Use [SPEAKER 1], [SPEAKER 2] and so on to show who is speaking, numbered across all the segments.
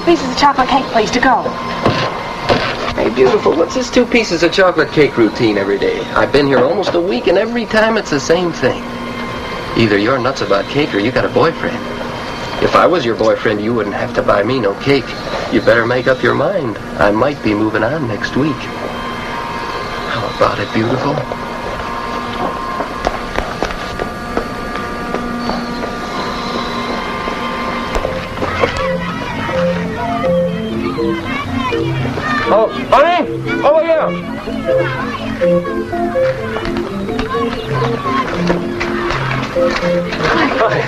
[SPEAKER 1] pieces of chocolate cake, please, to go.
[SPEAKER 2] Hey, beautiful, what's this 2 pieces of chocolate cake routine every day? I've been here almost a week, and every time it's the same thing. Either you're nuts about cake or you got a boyfriend. If I was your boyfriend, you wouldn't have to buy me no cake. You better make up your mind. I might be moving on next week. How about it, beautiful? Oh, honey! Over here!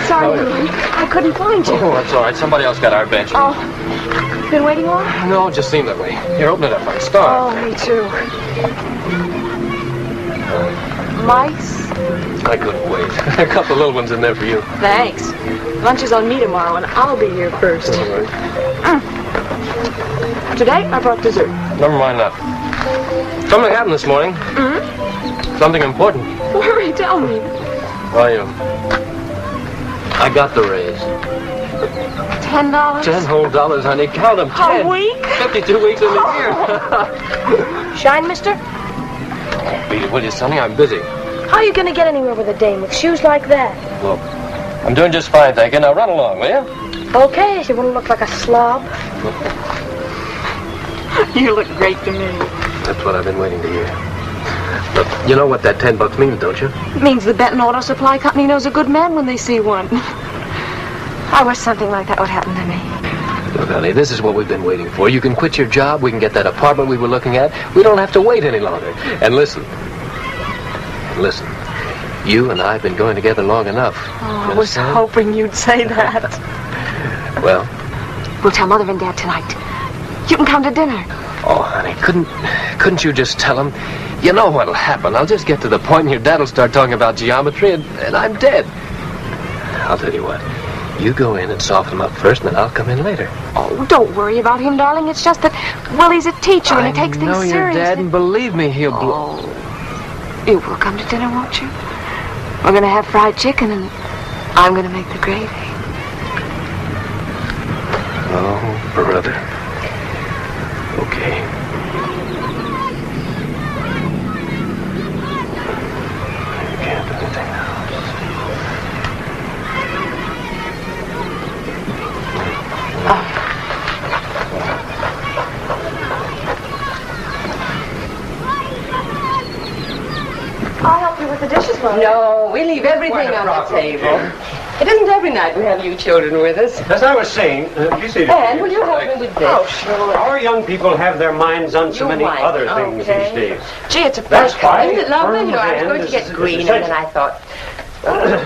[SPEAKER 1] Sorry, I couldn't find you.
[SPEAKER 2] Oh, that's all right. Somebody else got our bench.
[SPEAKER 1] Oh, been waiting long?
[SPEAKER 2] No, it just seemed that way. Here, open it up. I'm starved.
[SPEAKER 1] Oh, me too. Mice?
[SPEAKER 2] I couldn't wait. A couple of little ones in there for you.
[SPEAKER 1] Thanks. Lunch is on me tomorrow, and I'll be here first.
[SPEAKER 2] All right.
[SPEAKER 1] Today, I brought dessert.
[SPEAKER 2] Never mind that. Something happened this morning.
[SPEAKER 1] Mm-hmm.
[SPEAKER 2] Something important.
[SPEAKER 1] Hurry, tell me.
[SPEAKER 2] I got the raise.
[SPEAKER 1] $10?
[SPEAKER 2] 10 whole dollars, honey. Count them. 10.
[SPEAKER 1] A week?
[SPEAKER 2] 52 weeks in a year.
[SPEAKER 1] Shine, mister?
[SPEAKER 2] Beat it, will you, sonny? I'm busy.
[SPEAKER 1] How are you going to get anywhere with a dame with shoes like that?
[SPEAKER 2] Look, I'm doing just fine, thank you. Now run along, will you?
[SPEAKER 1] Okay, if you want to look like a slob. You look great to me.
[SPEAKER 2] That's what I've been waiting to hear. Look, you know what that $10 means, don't you?
[SPEAKER 1] It means the Benton Auto Supply Company knows a good man when they see one. I wish something like that would happen to me.
[SPEAKER 2] Look, honey, this is what we've been waiting for. You can quit your job, we can get that apartment we were looking at. We don't have to wait any longer. And listen, you and I have been going together long enough.
[SPEAKER 1] Oh, I was hoping you'd say that.
[SPEAKER 2] Well?
[SPEAKER 1] We'll tell Mother and Dad tonight. You can come to dinner.
[SPEAKER 2] Oh, honey, couldn't you just tell them? You know what'll happen. I'll just get to the point and your dad'll start talking about geometry and I'm dead. I'll tell you what. You go in and soften him up first, and then I'll come in later.
[SPEAKER 1] Oh, don't worry about him, darling. It's just that Willie's a teacher and he takes things seriously.
[SPEAKER 2] I know your dad, and believe me, he'll
[SPEAKER 1] blow. You will come to dinner, won't you? We're going to have fried chicken, and I'm going to make the gravy.
[SPEAKER 2] Oh, brother. Okay. You can't do anything now.
[SPEAKER 1] I'll help you with the dishes, Mother.
[SPEAKER 3] No, we leave everything on the table. It isn't every night we have you children with us.
[SPEAKER 4] As I was saying, you see...
[SPEAKER 3] And will you help me with this?
[SPEAKER 1] Oh, sure.
[SPEAKER 4] Our young people have their minds on so many other things these days.
[SPEAKER 1] Gee, it's a
[SPEAKER 4] That's why...
[SPEAKER 3] Isn't it lovely?
[SPEAKER 4] firm
[SPEAKER 3] You know, I was
[SPEAKER 4] hand
[SPEAKER 3] going to get
[SPEAKER 4] is
[SPEAKER 3] green, and
[SPEAKER 4] essential.
[SPEAKER 3] then I thought...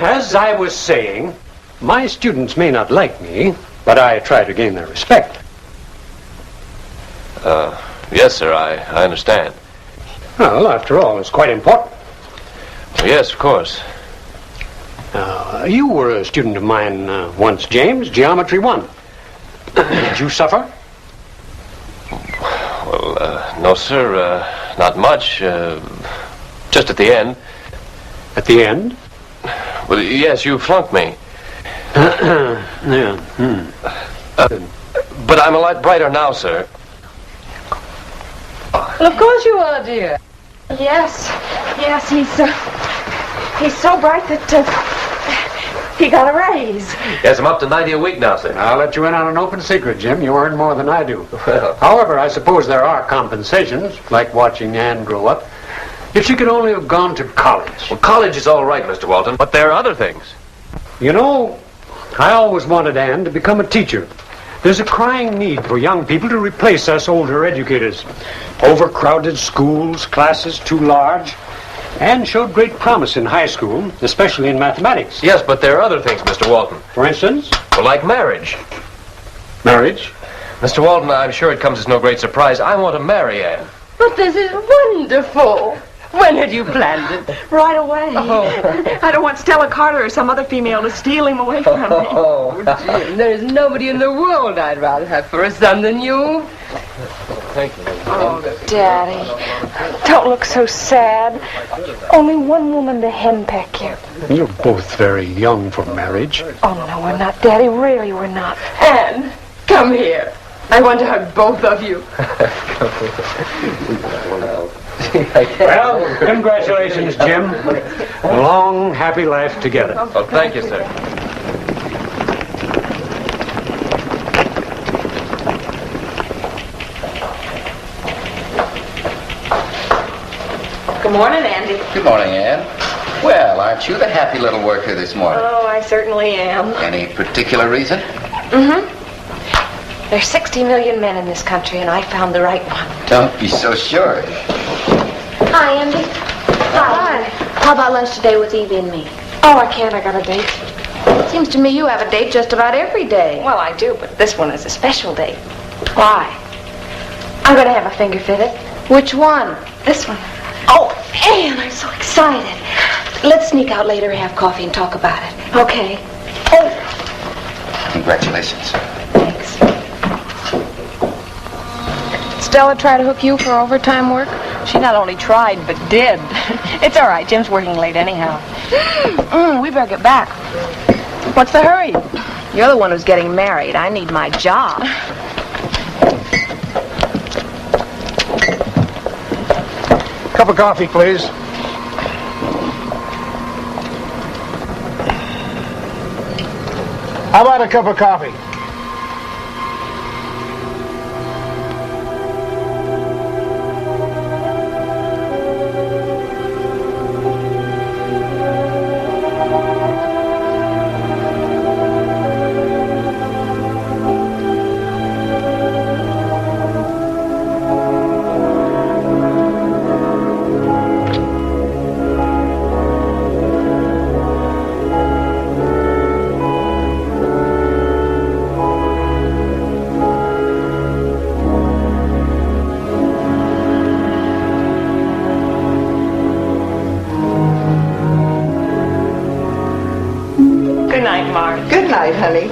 [SPEAKER 4] As I was saying, my students may not like me, but I try to gain their respect.
[SPEAKER 5] Yes, sir, I understand.
[SPEAKER 4] Well, after all, it's quite important.
[SPEAKER 5] Yes, of course.
[SPEAKER 4] You were a student of mine once, James, Geometry 1. Did you suffer?
[SPEAKER 5] Well, no, sir, not much. Just at the end.
[SPEAKER 4] At the end?
[SPEAKER 5] Well, yes, you flunked me.
[SPEAKER 4] Yeah.
[SPEAKER 5] But I'm a lot brighter now, sir.
[SPEAKER 3] Well, of course you are, dear.
[SPEAKER 1] Yes, he's so bright that he got a raise.
[SPEAKER 5] Yes, I'm up to 90 a week now, sir.
[SPEAKER 4] I'll let you in on an open secret, Jim. You earn more than I do.
[SPEAKER 5] Well.
[SPEAKER 4] However, I suppose there are compensations, like watching Anne grow up. If she could only have gone to college.
[SPEAKER 5] Well, college is all right, Mr. Walton, but there are other things.
[SPEAKER 4] You know, I always wanted Anne to become a teacher. There's a crying need for young people to replace us older educators. Overcrowded schools, classes too large. Anne showed great promise in high school, especially in mathematics.
[SPEAKER 5] Yes, but there are other things, Mr. Walton.
[SPEAKER 4] For instance?
[SPEAKER 5] Well, like marriage.
[SPEAKER 4] Marriage?
[SPEAKER 5] Mr. Walton, I'm sure it comes as no great surprise. I want to marry Anne.
[SPEAKER 3] But this is wonderful. When had you planned it?
[SPEAKER 1] Right away.
[SPEAKER 3] Oh.
[SPEAKER 1] I don't want Stella Carter or some other female to steal him away from me.
[SPEAKER 3] Oh, Jim, there's nobody in the world I'd rather have for a son than you.
[SPEAKER 5] Thank you.
[SPEAKER 1] Oh, Daddy, don't look so sad. Only one woman to henpeck you.
[SPEAKER 4] You're both very young for marriage.
[SPEAKER 1] Oh, no, we're not, Daddy. Really, we're not.
[SPEAKER 3] Anne, come here. I want to hug both of you.
[SPEAKER 4] Well, congratulations, Jim. A long, happy life together.
[SPEAKER 5] Well, thank you, sir.
[SPEAKER 3] Good morning, Andy.
[SPEAKER 6] Good morning, Anne. Well, aren't you the happy little worker this morning?
[SPEAKER 3] Oh, I certainly am.
[SPEAKER 6] Any particular reason?
[SPEAKER 1] There's 60 million men in this country, and I found the right one.
[SPEAKER 6] Don't be so sure.
[SPEAKER 7] Hi, Andy. Hi. How about lunch today with Evie and me?
[SPEAKER 1] Oh, I can't. I got a date.
[SPEAKER 7] Seems to me you have a date just about every day.
[SPEAKER 1] Well, I do, but this one is a special date. Why? I'm going to have a finger fitted.
[SPEAKER 7] Which one?
[SPEAKER 1] This one.
[SPEAKER 7] Oh, Anne, I'm so excited. Let's sneak out later and have coffee and talk about it.
[SPEAKER 1] Okay.
[SPEAKER 6] Congratulations.
[SPEAKER 1] Thanks.
[SPEAKER 7] Stella try to hook you for overtime work?
[SPEAKER 3] She not only tried, but did. It's all right. Jim's working late anyhow.
[SPEAKER 7] We better get back.
[SPEAKER 3] What's the hurry?
[SPEAKER 7] You're the one who's getting married. I need my job.
[SPEAKER 4] Cup of coffee, please. How about a cup of coffee?
[SPEAKER 3] Good night, Mark.
[SPEAKER 8] Good night, honey.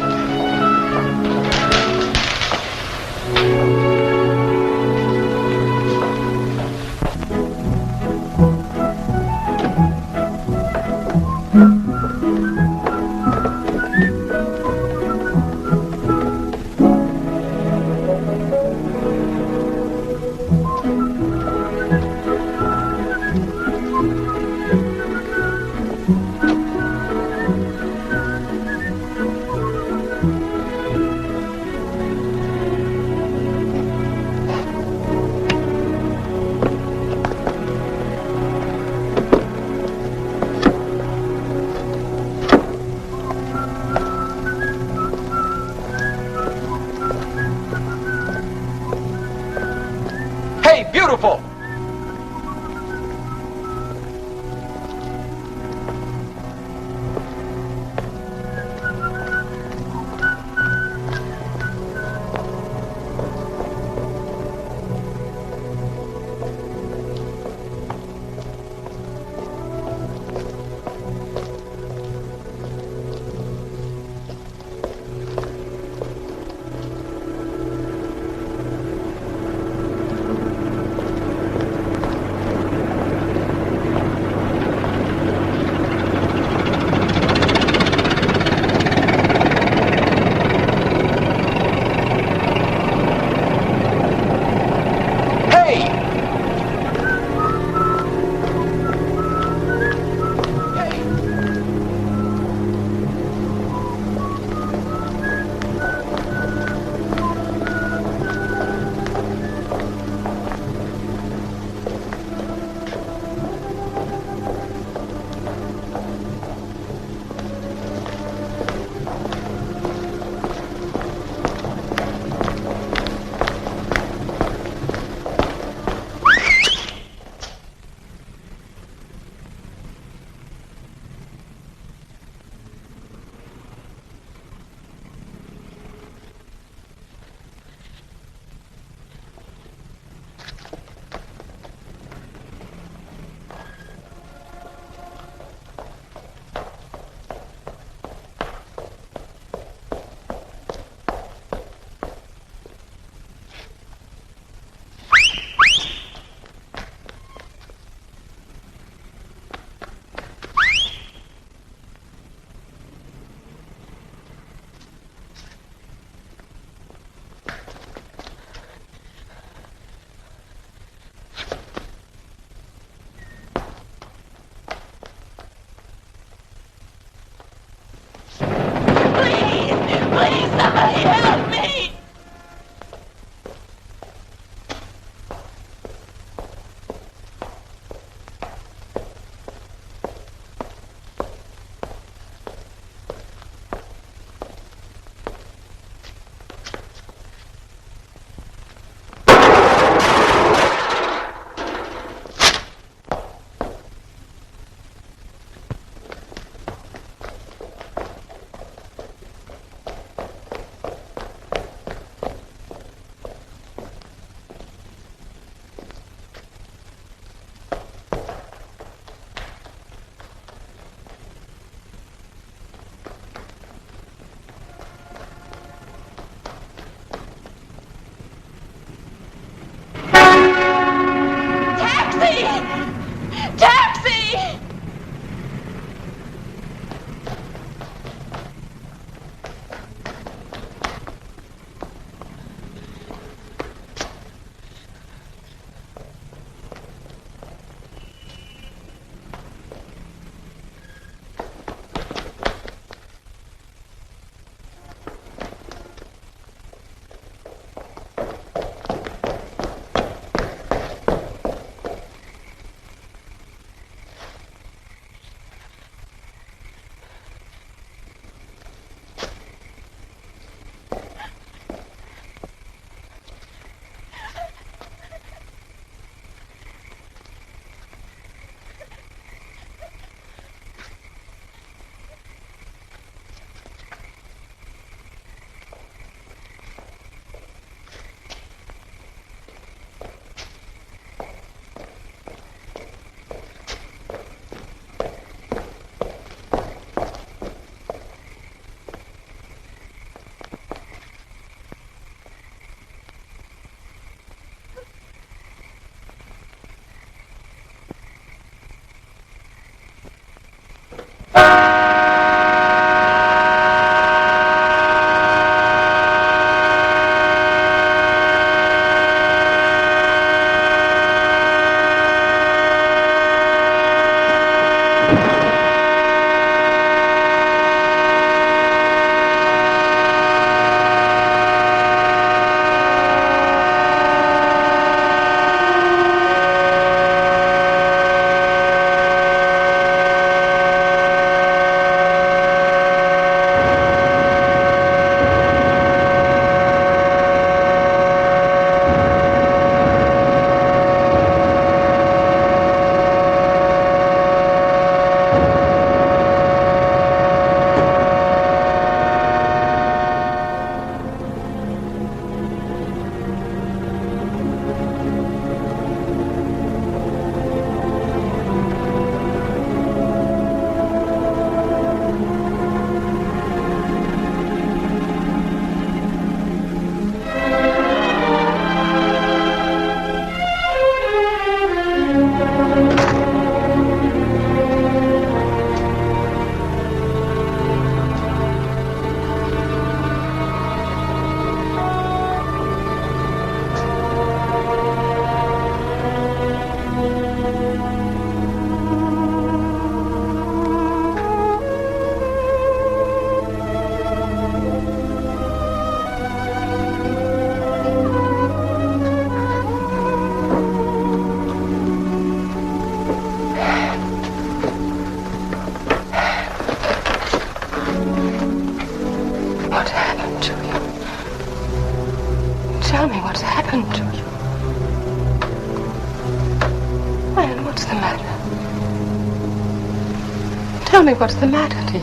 [SPEAKER 3] Tell me what's the matter, dear.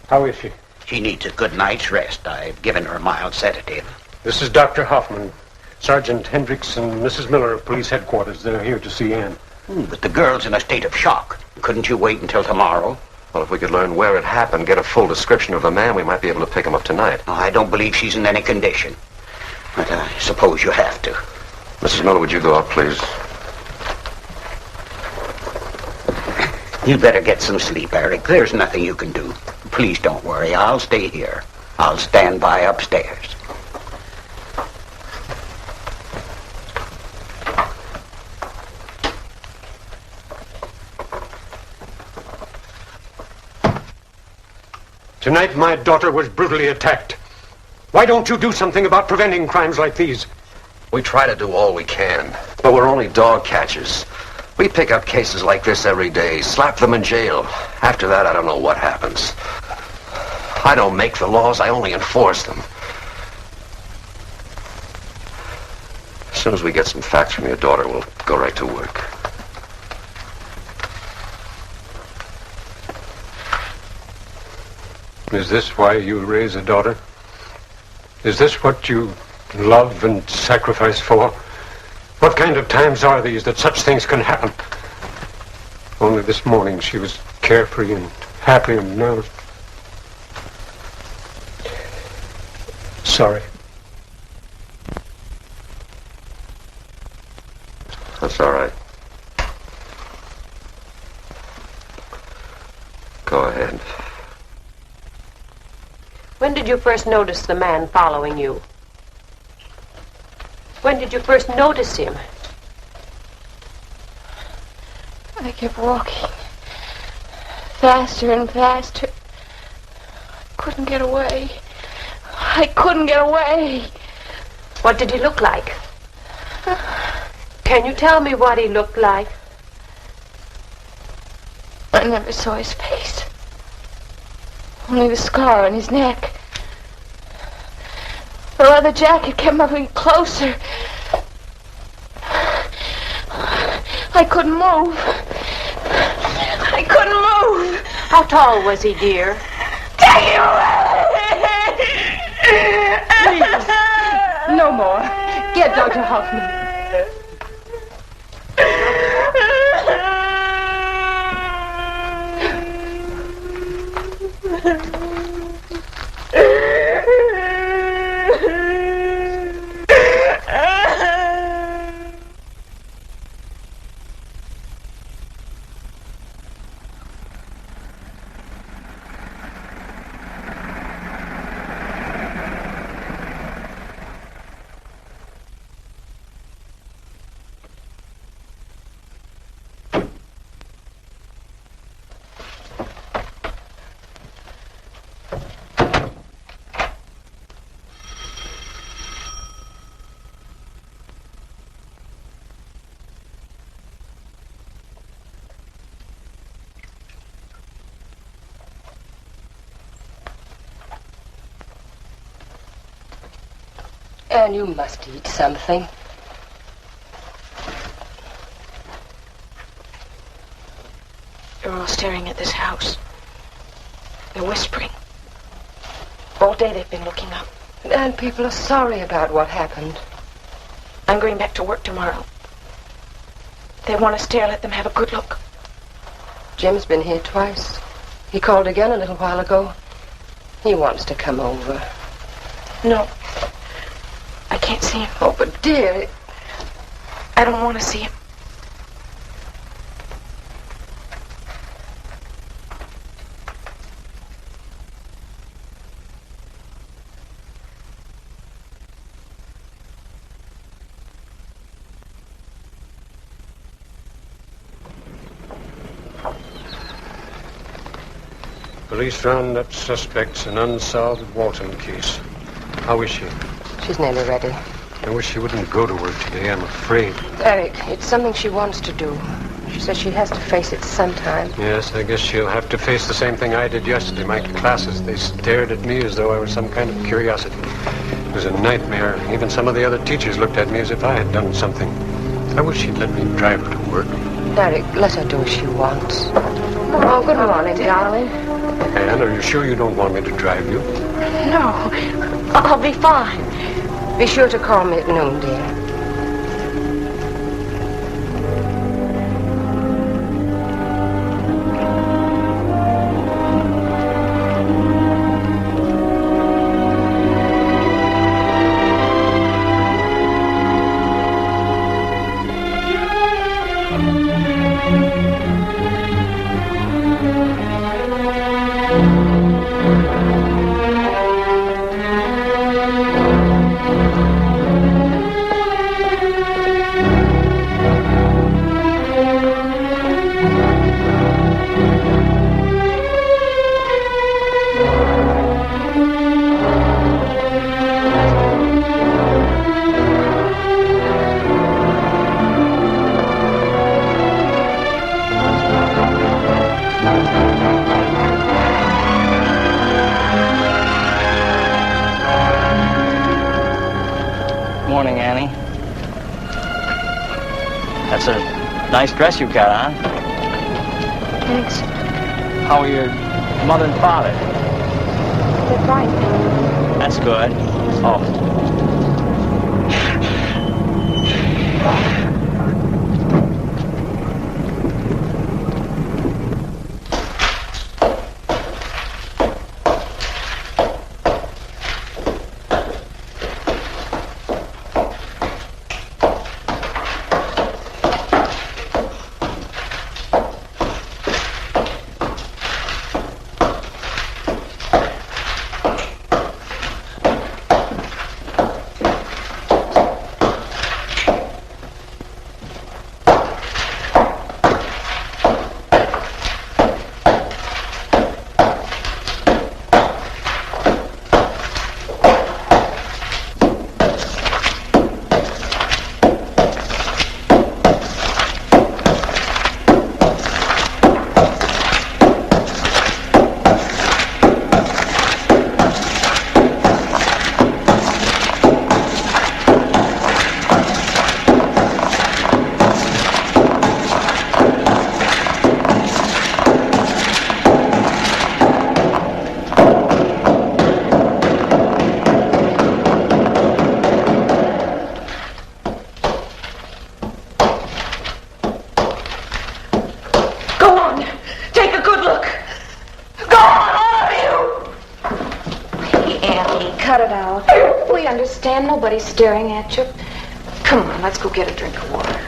[SPEAKER 4] How is she?
[SPEAKER 8] She needs a good night's rest. I've given her a mild sedative.
[SPEAKER 4] This is Dr. Hoffman. Sergeant Hendricks and Mrs. Miller of police headquarters. They're here to see Anne.
[SPEAKER 8] But the girl's in a state of shock. Couldn't you wait until tomorrow?
[SPEAKER 5] Well, if we could learn where it happened, get a full description of the man, we might be able to pick him up tonight.
[SPEAKER 8] Oh, I don't believe she's in any condition. But I suppose you have to.
[SPEAKER 5] Mrs. Miller, would you go out, please?
[SPEAKER 8] You'd better get some sleep, Eric. There's nothing you can do. Please don't worry. I'll stay here. I'll stand by upstairs.
[SPEAKER 4] Tonight, my daughter was brutally attacked. Why don't you do something about preventing crimes like these?
[SPEAKER 5] We try to do all we can, but we're only dog catchers. We pick up cases like this every day, slap them in jail. After that, I don't know what happens. I don't make the laws, I only enforce them. As soon as we get some facts from your daughter, we'll go right to work.
[SPEAKER 4] Is this why you raise a daughter? Is this what you love and sacrifice for? What kind of times are these that such things can happen? Only this morning she was carefree and happy, and now... Sorry.
[SPEAKER 5] That's all right. Go ahead.
[SPEAKER 3] When did you first notice the man following you? When did you first notice him?
[SPEAKER 1] I kept walking. Faster and faster. I couldn't get away. I couldn't get away.
[SPEAKER 3] What did he look like? Can you tell me what he looked like?
[SPEAKER 1] I never saw his face. Only the scar on his neck. The leather jacket kept moving closer. I couldn't move. I couldn't move.
[SPEAKER 3] How tall was he, dear?
[SPEAKER 1] Take him away!
[SPEAKER 3] Please, no more. Get Dr. Hoffman. Anne, you must eat something.
[SPEAKER 1] They're all staring at this house. They're whispering. All day they've been looking up.
[SPEAKER 3] And people are sorry about what happened.
[SPEAKER 1] I'm going back to work tomorrow. If they want to stare, let them have a good look.
[SPEAKER 3] Jim's been here twice. He called again a little while ago. He wants to come over.
[SPEAKER 1] No. I can't see him.
[SPEAKER 3] Oh, but dear...
[SPEAKER 1] I don't want to see him.
[SPEAKER 4] Police round up suspects in unsolved Walton case. How is she?
[SPEAKER 3] She's nearly ready.
[SPEAKER 4] I wish she wouldn't go to work today, I'm afraid.
[SPEAKER 3] Eric, it's something she wants to do. She says she has to face it sometime.
[SPEAKER 4] Yes, I guess she'll have to face the same thing I did yesterday. My classes, they stared at me as though I was some kind of curiosity. It was a nightmare. Even some of the other teachers looked at me as if I had done something. I wish she'd let me drive her to work.
[SPEAKER 3] Eric, let her do as she wants. Oh, good morning, darling.
[SPEAKER 4] Anne, are you sure you don't want me to drive you?
[SPEAKER 7] No, I'll be fine.
[SPEAKER 3] Be sure to call me at noon, dear.
[SPEAKER 9] Nice dress you've got on.
[SPEAKER 7] Thanks.
[SPEAKER 9] How are your mother and father?
[SPEAKER 7] They're fine.
[SPEAKER 9] That's good. Oh.
[SPEAKER 7] Nobody's staring at you. Come on, let's go get a drink of water.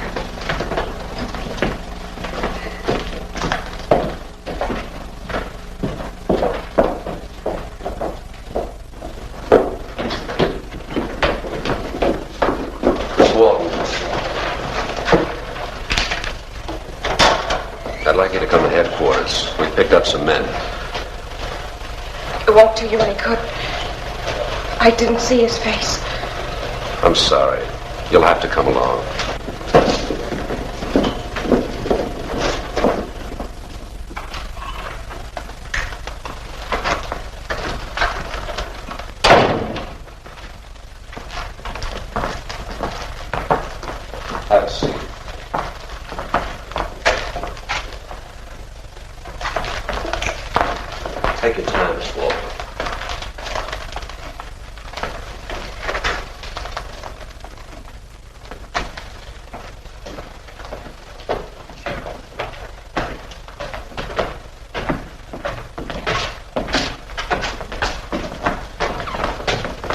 [SPEAKER 5] Miss Walton, I'd like you to come to headquarters. We picked up some men.
[SPEAKER 7] It won't do you any good. I didn't see his face.
[SPEAKER 5] I'm sorry. You'll have to come along. Have a seat. Take your time, Miss Walton.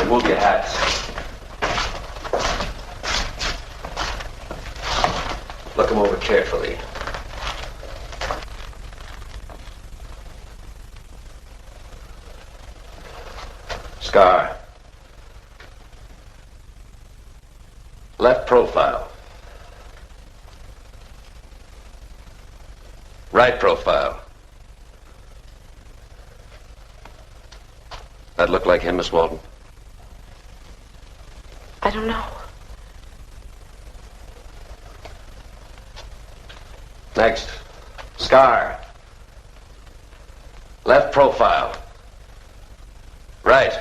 [SPEAKER 5] Move your hats. Look them over carefully. Scar. Left profile. Right profile. That look like him, Miss Walton?
[SPEAKER 1] don't know.
[SPEAKER 5] Next. Scar. Left profile. Right.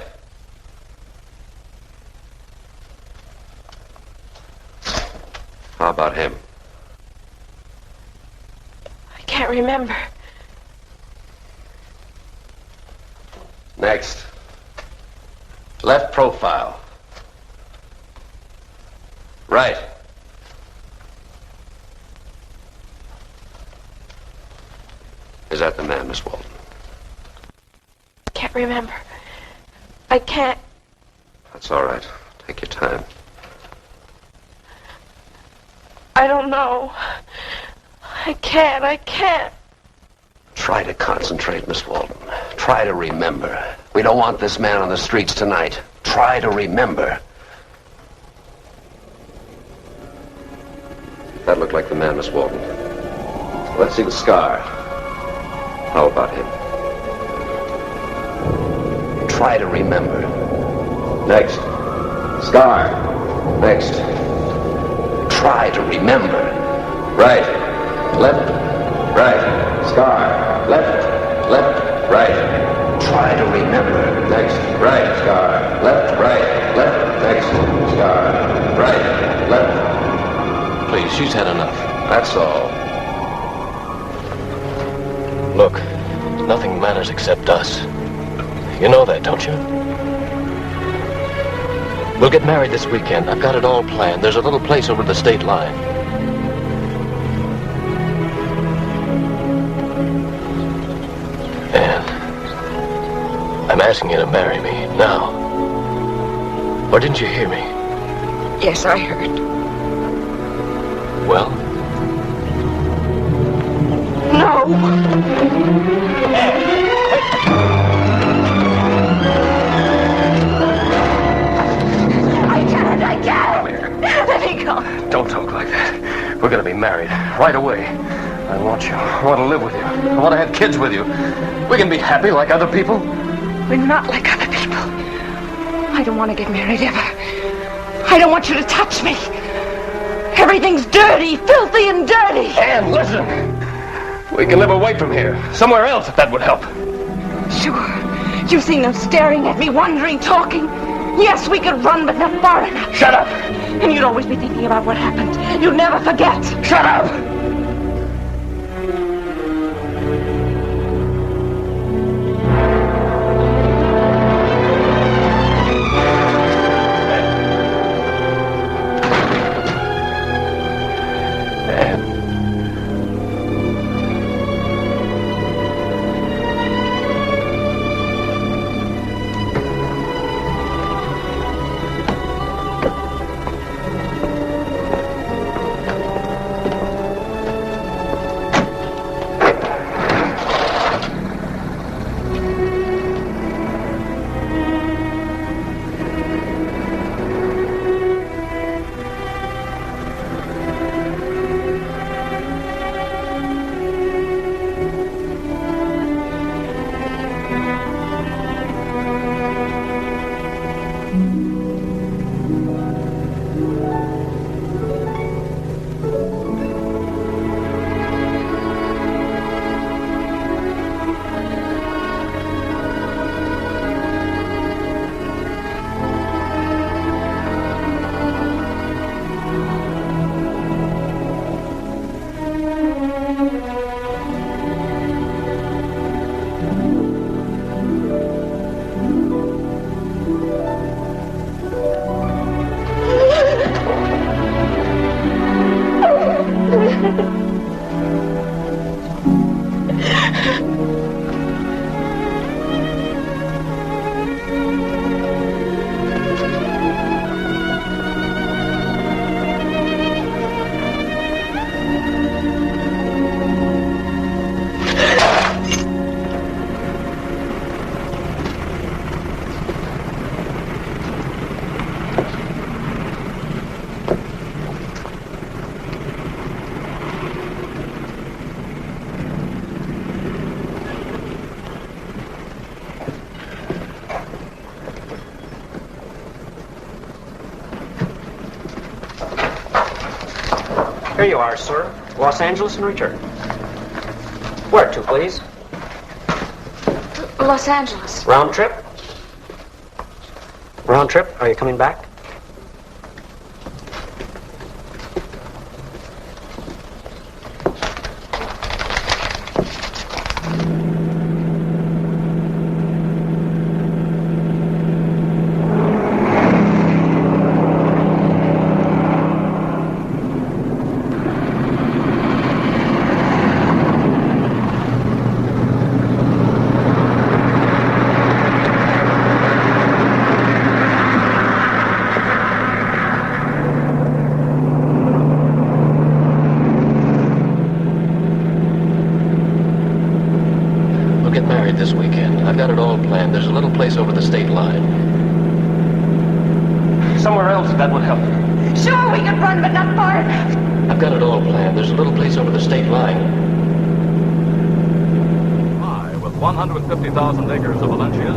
[SPEAKER 5] How about him?
[SPEAKER 1] I can't remember.
[SPEAKER 5] Next. Left profile. Right. Is that the man, Miss Walton?
[SPEAKER 1] Can't remember. I can't.
[SPEAKER 5] That's all right. Take your time.
[SPEAKER 1] I don't know. I can't.
[SPEAKER 5] Try to concentrate, Miss Walton. Try to remember. We don't want this man on the streets tonight. Try to remember. That looked like the man, Miss Walton. Let's see the scar. How about him? Try to remember. Next. Scar. Next. Try to remember. Right. Left. Right. Scar. Left. Left. Right. Try to remember. Next. Right. Scar. Left. Right. Left. Next. Scar. Right. Left.
[SPEAKER 2] Please, she's had enough.
[SPEAKER 5] That's all.
[SPEAKER 2] Look, nothing matters except us. You know that, don't you? We'll get married this weekend. I've got it all planned. There's a little place over the state line. Anne, I'm asking you to marry me now. Or didn't you hear me?
[SPEAKER 3] Yes, I heard.
[SPEAKER 2] Well?
[SPEAKER 1] No. I can't. Let me go.
[SPEAKER 2] Don't talk like that. We're gonna be married right away. I want you. I want to live with you. I want to have kids with you. We can be happy like other people.
[SPEAKER 3] We're not like other people. I don't want to get married ever. I don't want you to touch me. Everything's dirty, filthy and dirty.
[SPEAKER 2] Anne, listen. We can live away from here. Somewhere else, if that would help.
[SPEAKER 3] Sure. You've seen them staring at me, wondering, talking. Yes, we could run, but not far enough.
[SPEAKER 2] Shut up.
[SPEAKER 3] And you'd always be thinking about what happened. You'd never forget.
[SPEAKER 2] Shut up.
[SPEAKER 4] Here you are, sir. Los Angeles and return. Where to, please?
[SPEAKER 3] Los Angeles.
[SPEAKER 4] Round trip? Round trip? Are you coming back?
[SPEAKER 2] This weekend. I've got it all planned. There's a little place over the state line.
[SPEAKER 4] Somewhere else that would help.
[SPEAKER 3] Sure, we can run, but not far enough.
[SPEAKER 2] I've got it all planned. There's a little place over the state line.
[SPEAKER 10] With 150,000 acres of Valencias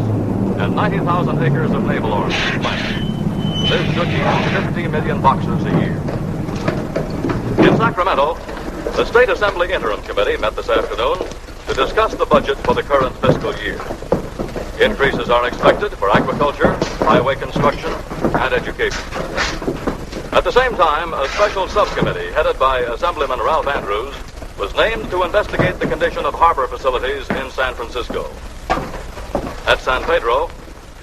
[SPEAKER 10] and 90,000 acres of naval arms. This should yield 50 million boxes a year. In Sacramento, the State Assembly Interim Committee met this afternoon to discuss the budget for the current fiscal year. Increases are expected for agriculture, highway construction, and education. At the same time, a special subcommittee headed by Assemblyman Ralph Andrews was named to investigate the condition of harbor facilities in San Francisco. At San Pedro,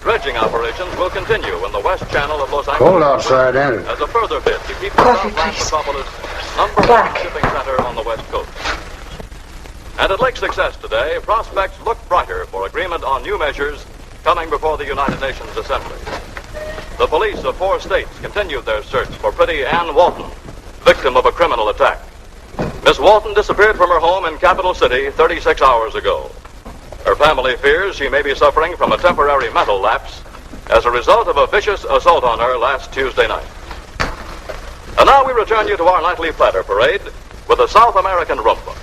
[SPEAKER 10] dredging operations will continue in the west channel of Los Angeles.
[SPEAKER 11] Cold outside, ain't it?
[SPEAKER 10] As a further bid to keep the Southland metropolis #1 shipping center on the west coast. And at Lake Success today, prospects look brighter for agreement on new measures coming before the United Nations Assembly. The police of 4 states continued their search for pretty Ann Walton, victim of a criminal attack. Miss Walton disappeared from her home in Capital City 36 hours ago. Her family fears she may be suffering from a temporary mental lapse as a result of a vicious assault on her last Tuesday night. And now we return you to our nightly platter parade with a South American rumba.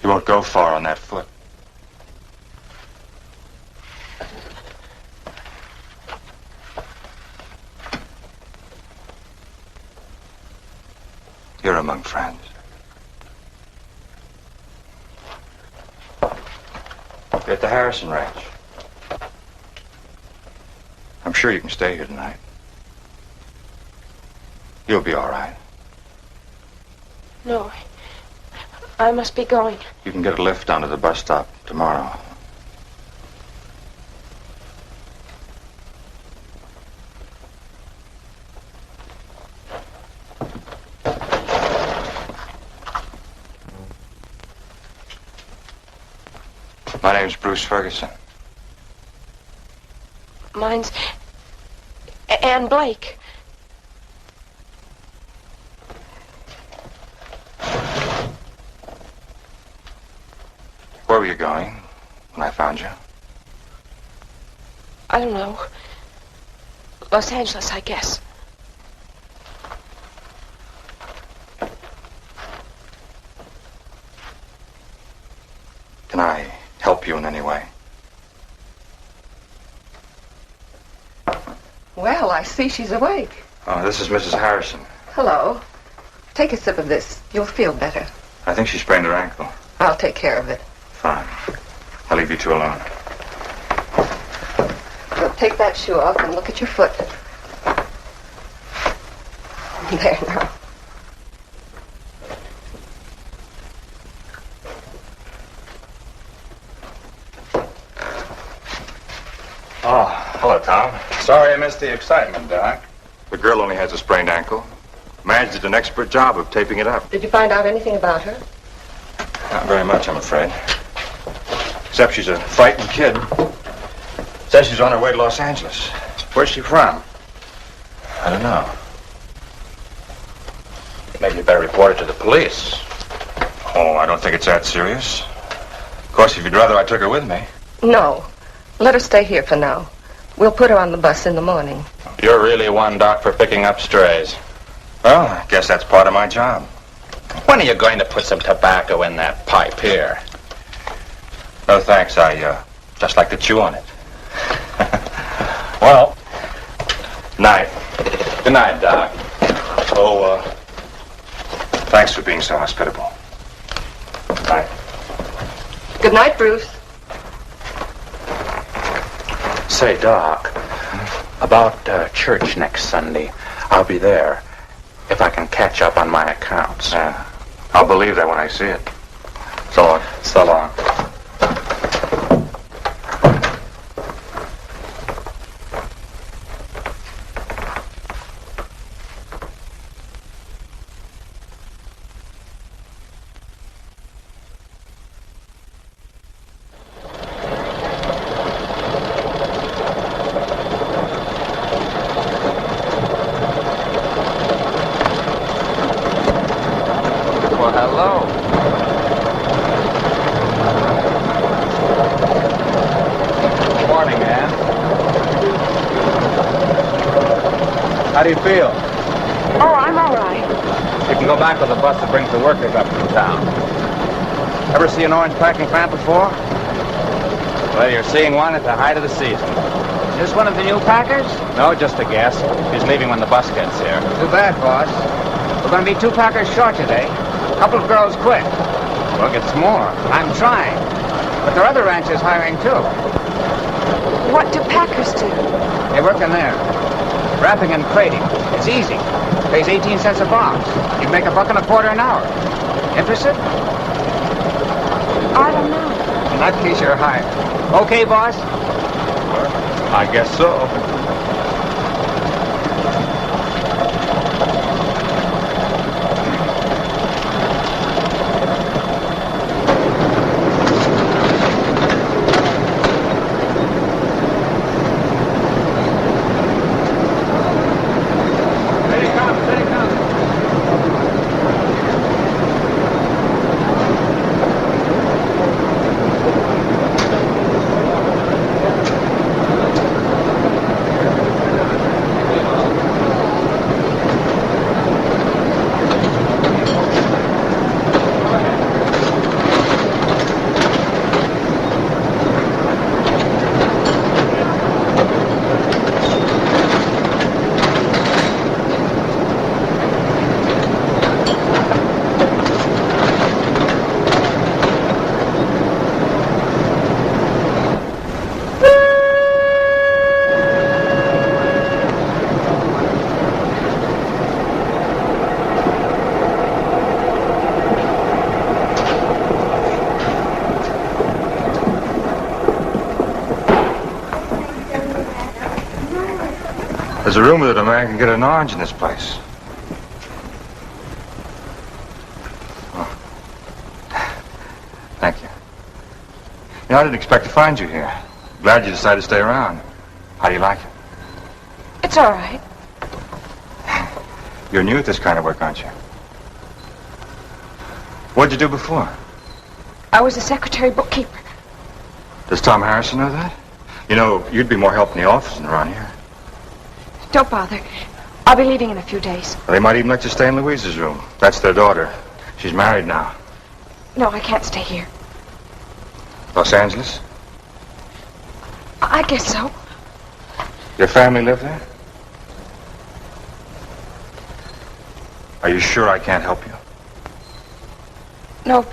[SPEAKER 12] You won't go far on that foot. You're among friends. You're at the Harrison Ranch. I'm sure you can stay here tonight. You'll be all right.
[SPEAKER 1] No, I must be going.
[SPEAKER 12] You can get a lift down to the bus stop tomorrow. My name's Bruce Ferguson.
[SPEAKER 1] Mine's Anne Blake.
[SPEAKER 12] Where were you going when I found you?
[SPEAKER 1] I don't know. Los Angeles, I guess.
[SPEAKER 12] Can I help you in any way?
[SPEAKER 3] Well, I see she's awake.
[SPEAKER 12] Oh, this is Mrs. Harrison.
[SPEAKER 3] Hello. Take a sip of this. You'll feel better.
[SPEAKER 12] I think she sprained her ankle.
[SPEAKER 3] I'll take care of it.
[SPEAKER 12] Fine. I'll leave you two alone.
[SPEAKER 3] Well, take that shoe off and look at your foot. There now.
[SPEAKER 12] Oh, hello, Tom.
[SPEAKER 11] Sorry I missed the excitement, Doc.
[SPEAKER 12] The girl only has a sprained ankle. Madge did an expert job of taping it up.
[SPEAKER 3] Did you find out anything about her?
[SPEAKER 12] Not very much, I'm afraid. Except she's a frightened kid. Says she's on her way to Los Angeles.
[SPEAKER 11] Where's she from?
[SPEAKER 12] I don't know.
[SPEAKER 11] Maybe you better report it to the police.
[SPEAKER 12] Oh, I don't think it's that serious. Of course, if you'd rather I took her with me.
[SPEAKER 3] No. Let her stay here for now. We'll put her on the bus in the morning.
[SPEAKER 11] You're really one, Doc, for picking up strays.
[SPEAKER 12] Well, I guess that's part of my job.
[SPEAKER 11] When are you going to put some tobacco in that pipe here?
[SPEAKER 12] No, thanks. I just like to chew on it.
[SPEAKER 11] Well,
[SPEAKER 12] Night.
[SPEAKER 11] good night, Doc.
[SPEAKER 12] Oh, thanks for being so hospitable. Night.
[SPEAKER 3] Good night, Bruce.
[SPEAKER 11] Say, Doc, about church next Sunday, I'll be there if I can catch up on my accounts.
[SPEAKER 12] I'll believe that when I see it. So long.
[SPEAKER 11] So long.
[SPEAKER 13] How do you feel?
[SPEAKER 3] Oh, I'm all right.
[SPEAKER 13] You can go back with the bus that brings the workers up from town. Ever see an orange packing plant before? Well, you're seeing one at the height of the season.
[SPEAKER 14] Is this one of the new packers?
[SPEAKER 13] No, just a guess. He's leaving when the bus gets here.
[SPEAKER 14] Too bad, boss. We're going to be 2 packers short today. A couple of girls quit.
[SPEAKER 13] Well, get some more.
[SPEAKER 14] I'm trying. But there are other ranches hiring, too.
[SPEAKER 3] What do packers do?
[SPEAKER 14] They work in there. Wrapping and crating. It's easy. Pays 18 cents a box. You'd make $1.25 an hour. Interested?
[SPEAKER 3] I don't know.
[SPEAKER 14] In that case, you're hired. Okay, boss?
[SPEAKER 13] I guess so.
[SPEAKER 12] There's a rumor that a man can get an orange in this place. Oh. Thank you. You know, I didn't expect to find you here. Glad you decided to stay around. How do you like it?
[SPEAKER 3] It's all right.
[SPEAKER 12] You're new at this kind of work, aren't you? What'd you do before?
[SPEAKER 3] I was a secretary bookkeeper.
[SPEAKER 12] Does Tom Harrison know that? You know, you'd be more help in the office than around here.
[SPEAKER 3] Don't bother. I'll be leaving in a few days.
[SPEAKER 12] Well, they might even let you stay in Louise's room. That's their daughter. She's married now.
[SPEAKER 3] No, I can't stay here.
[SPEAKER 12] Los Angeles?
[SPEAKER 3] I guess so.
[SPEAKER 12] Your family live there? Are you sure I can't help you?
[SPEAKER 3] No,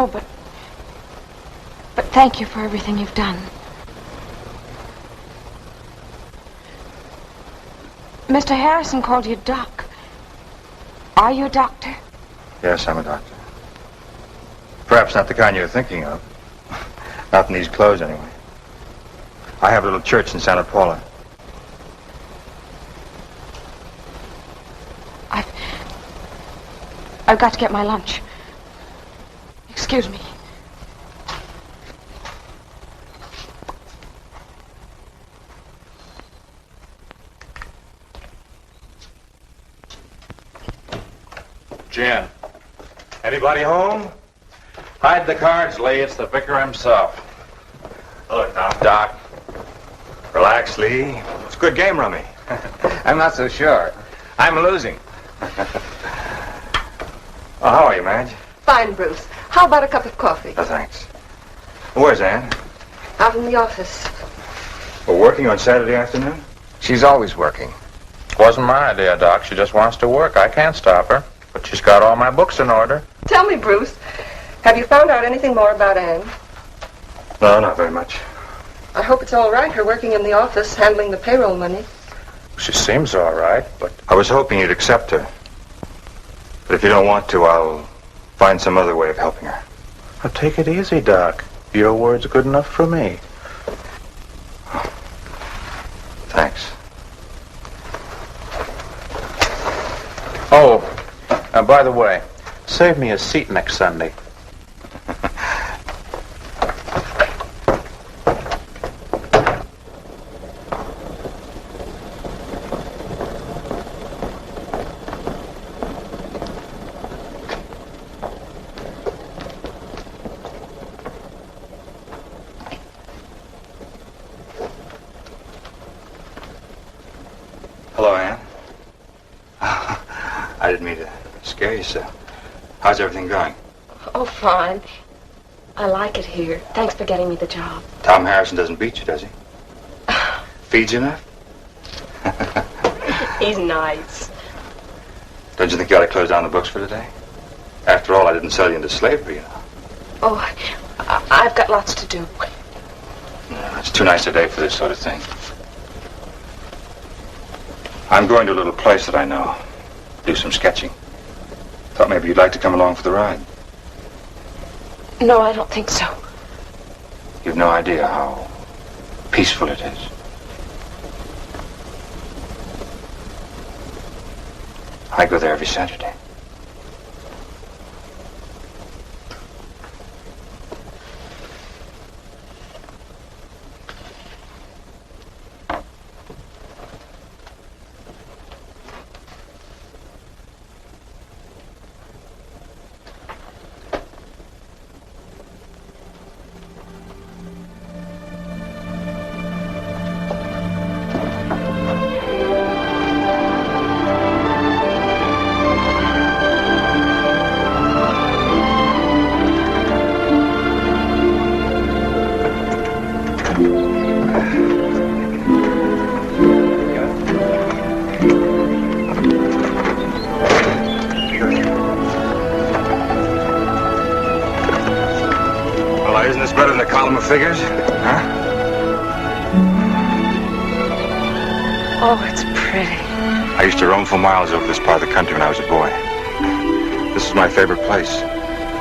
[SPEAKER 3] but thank you for everything you've done. Mr. Harrison called you Doc. Are you a doctor?
[SPEAKER 12] Yes, I'm a doctor. Perhaps not the kind you're thinking of. Not in these clothes, anyway. I have a little church in Santa Paula.
[SPEAKER 3] I've got to get my lunch. Excuse me.
[SPEAKER 13] Jen, anybody home? Hide the cards, Lee. It's the vicar himself.
[SPEAKER 12] Hello, Doc.
[SPEAKER 13] Doc.
[SPEAKER 12] Relax, Lee. It's a good game, Rummy.
[SPEAKER 13] I'm not so sure. I'm losing.
[SPEAKER 12] Oh, how are you, Madge?
[SPEAKER 15] Fine, Bruce. How about a cup of coffee?
[SPEAKER 12] Oh, thanks. Where's Ann?
[SPEAKER 15] Out in the office.
[SPEAKER 12] We're working on Saturday afternoon?
[SPEAKER 13] She's always working. Wasn't my idea, Doc. She just wants to work. I can't stop her. But she's got all my books in order.
[SPEAKER 15] Tell me, Bruce, have you found out anything more about Ann?
[SPEAKER 12] No, not very much.
[SPEAKER 15] I hope it's all right, her working in the office, handling the payroll money.
[SPEAKER 13] She seems all right, but...
[SPEAKER 12] I was hoping you'd accept her. But if you don't want to, I'll find some other way of helping her.
[SPEAKER 13] Now, take it easy, Doc. Your word's good enough for me.
[SPEAKER 12] Thanks.
[SPEAKER 13] Oh, by the way, save me a seat next Sunday.
[SPEAKER 12] Hello, Ann. I didn't mean to scare you so. How's everything going?
[SPEAKER 1] Oh, fine. I like it here. Thanks for getting me the job.
[SPEAKER 12] Tom Harrison doesn't beat you, does he? Feeds you enough?
[SPEAKER 1] He's nice.
[SPEAKER 12] Don't you think you ought to close down the books for today? After all, I didn't sell you into slavery, you know.
[SPEAKER 1] Oh, I've got lots to do.
[SPEAKER 12] No, it's too nice a day for this sort of thing. I'm going to a little place that I know. Do some sketching. Thought maybe you'd like to come along for the ride.
[SPEAKER 1] No, I don't think so.
[SPEAKER 12] You've no idea how peaceful it is. I go there every Saturday. Isn't this better than a column of figures? Huh?
[SPEAKER 1] Oh, it's pretty.
[SPEAKER 12] I used to roam for miles over this part of the country when I was a boy. This is my favorite place.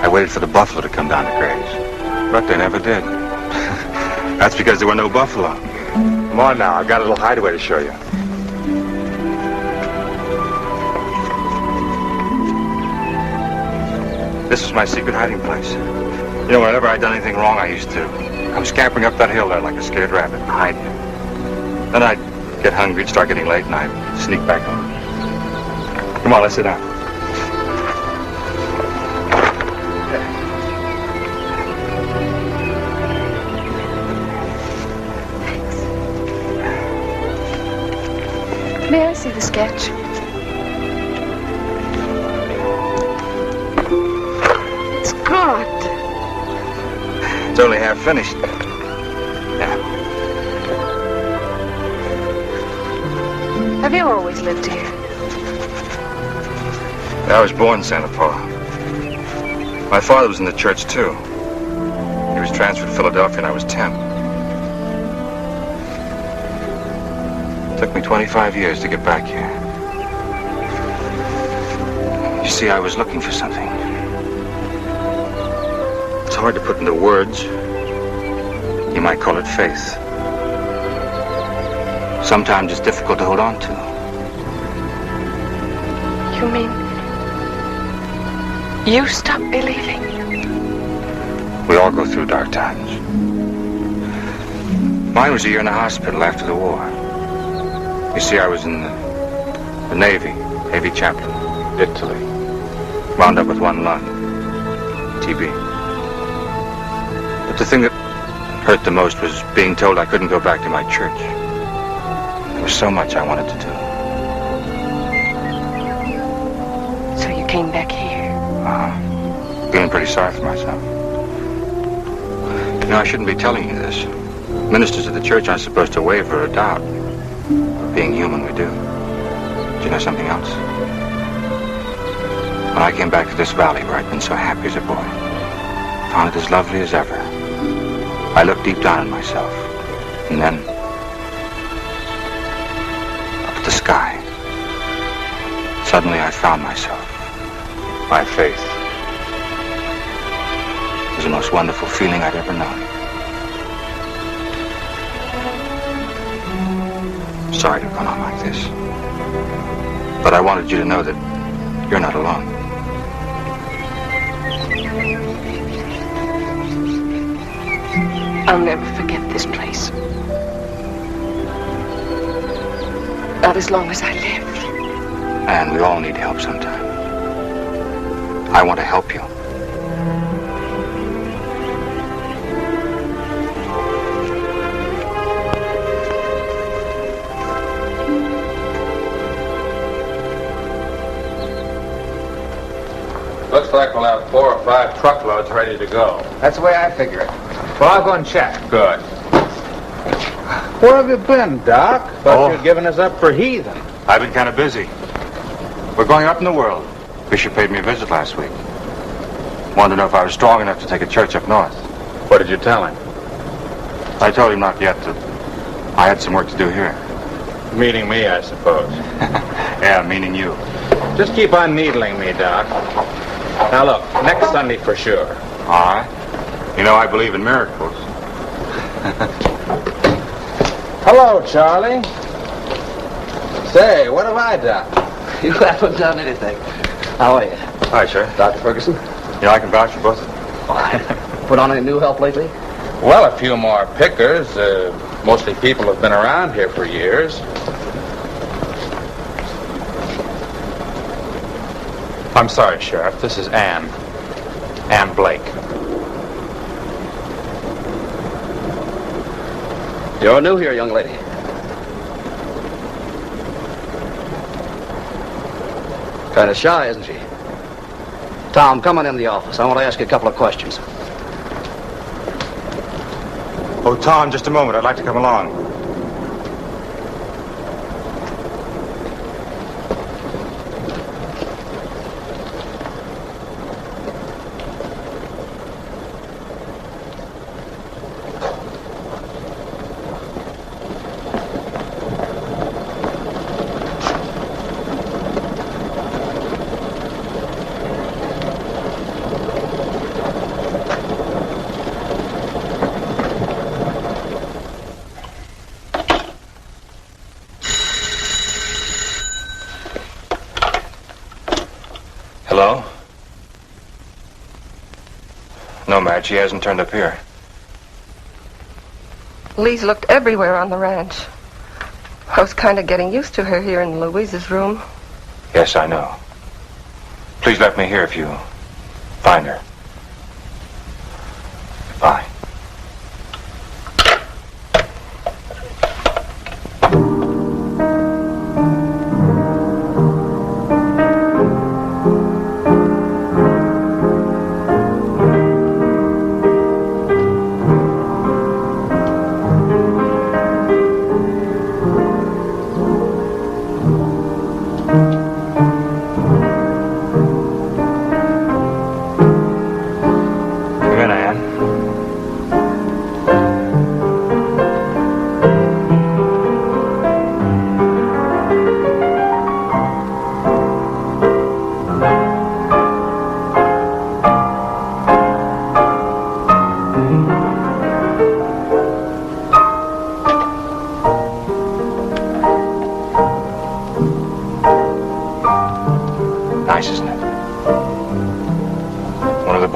[SPEAKER 12] I waited for the buffalo to come down to graze, but they never did. That's because there were no buffalo. Come on now, I've got a little hideaway to show you. This is my secret hiding place. You know, whenever I'd done anything wrong, I used to come scampering up that hill there like a scared rabbit and hide here. Then I'd get hungry, start getting late, and I'd sneak back home. Come on, let's sit down.
[SPEAKER 3] May I see the sketch? It's good.
[SPEAKER 12] It's only half finished. Yeah.
[SPEAKER 3] Have you always lived here?
[SPEAKER 12] I was born in Santa Paula. My father was in the church, too. He was transferred to Philadelphia when I was 10. It took me 25 years to get back here. You see, I was looking for something. It's hard to put into words. You might call it faith. Sometimes it's difficult to hold on to.
[SPEAKER 3] You mean you stopped believing?
[SPEAKER 12] We all go through dark times. Mine was a year in the hospital after the war. You see, I was in the Navy chaplain, Italy. Wound up with one lung, TB. But the thing that hurt the most was being told I couldn't go back to my church. There was so much I wanted to do.
[SPEAKER 3] So you came back here?
[SPEAKER 12] Feeling pretty sorry for myself. You know, I shouldn't be telling you this. Ministers of the church aren't supposed to waver or doubt. Being human, we do. Do you know something else? When I came back to this valley where I'd been so happy as a boy, found it as lovely as ever, I looked deep down at myself, and then up at the sky. Suddenly I found myself. My faith. It was the most wonderful feeling I'd ever known. Sorry to have gone on like this, but I wanted you to know that you're not alone.
[SPEAKER 3] I'll never forget this place. Not as long as I live.
[SPEAKER 12] And we all need help sometime. I want to help you.
[SPEAKER 13] Looks like we'll have 4 or 5 truckloads ready to go. That's the way I figure it. Well, I'll go and check. Good. Where have you been, Doc? Thought you'd given us up for heathen.
[SPEAKER 12] I've been kind of busy. We're going up in the world. Bishop paid me a visit last week. Wanted to know if I was strong enough to take a church up north.
[SPEAKER 13] What did you tell him?
[SPEAKER 12] I told him not yet that I had some work to do here.
[SPEAKER 13] Meaning me, I suppose.
[SPEAKER 12] Yeah, meaning you.
[SPEAKER 13] Just keep on needling me, Doc. Now look, next Sunday for sure.
[SPEAKER 12] All right. You know I believe in miracles.
[SPEAKER 13] Hello, Charlie. Say, what have I done?
[SPEAKER 2] You haven't done anything. How are you?
[SPEAKER 12] Hi, sir.
[SPEAKER 2] Dr. Ferguson?
[SPEAKER 12] Yeah, I can vouch for both of them.
[SPEAKER 2] Fine. Put on any new help lately?
[SPEAKER 13] Well, a few more pickers. Mostly people who've been around here for years.
[SPEAKER 11] I'm sorry, Sheriff. This is Ann. Ann Blake.
[SPEAKER 2] You're new here, young lady. Kind of shy, isn't she? Tom, come on in the office. I want to ask you a couple of questions.
[SPEAKER 12] Oh, Tom, just a moment. I'd like to come along. No, Madge, she hasn't turned up here.
[SPEAKER 15] Lee's looked everywhere on the ranch. I was kind of getting used to her here in Louise's room.
[SPEAKER 12] Yes, I know. Please let me hear if you find her. Bye.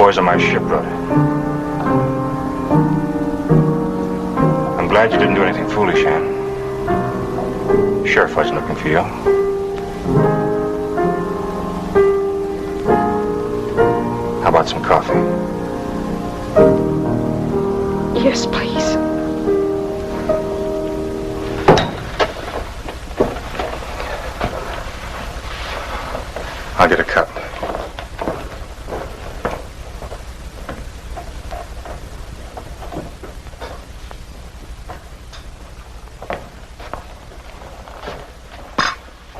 [SPEAKER 12] On my ship wrote it. I'm glad you didn't do anything foolish, Ann. Sheriff wasn't looking for you. How about some coffee?
[SPEAKER 15] Yes, please.
[SPEAKER 12] I'll get a cup.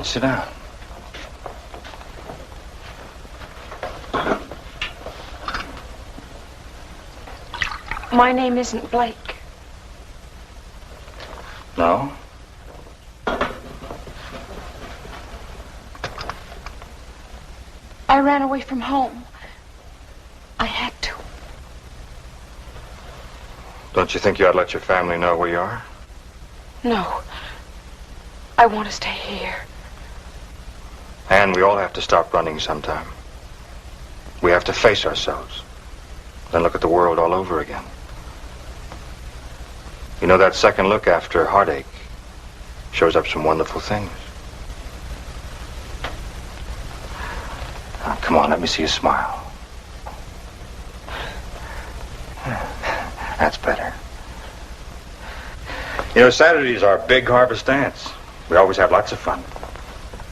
[SPEAKER 12] Sit down.
[SPEAKER 3] My name isn't Blake.
[SPEAKER 12] No?
[SPEAKER 3] I ran away from home. I had to.
[SPEAKER 12] Don't you think you ought to let your family know where you are?
[SPEAKER 3] No. I want to stay here.
[SPEAKER 12] And we all have to stop running sometime. We have to face ourselves. Then look at the world all over again. You know, that second look after heartache shows up some wonderful things. Now, come on, let me see you smile. That's better. You know, Saturdays are big harvest dance. We always have lots of fun.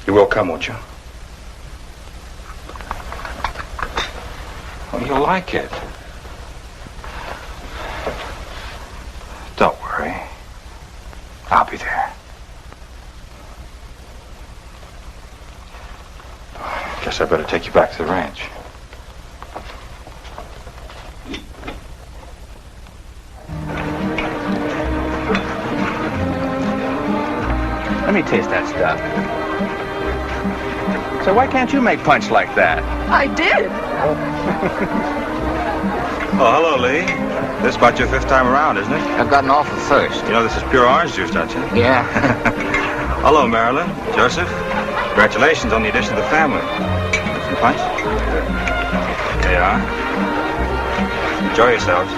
[SPEAKER 12] You will come, won't you? Oh, you'll like it. Don't worry. I'll be there. Guess I better take you back to the ranch.
[SPEAKER 14] Let me taste that stuff. So why can't you make punch like that?
[SPEAKER 15] I did.
[SPEAKER 12] Oh, hello, Lee. This is about your 5th time around, isn't it?
[SPEAKER 14] I've got an awful thirst.
[SPEAKER 12] You know this is pure orange juice, don't you?
[SPEAKER 14] Yeah.
[SPEAKER 12] Hello, Marilyn. Joseph. Congratulations on the addition to the family. Some punch? There you are. Enjoy yourselves.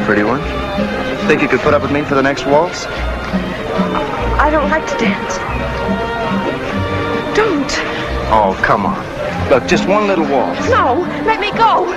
[SPEAKER 16] Pretty one? Think you could put up with me for the next waltz?
[SPEAKER 15] I don't like to dance. Don't.
[SPEAKER 16] Oh, come on. Look, just one little waltz.
[SPEAKER 15] No, let me go.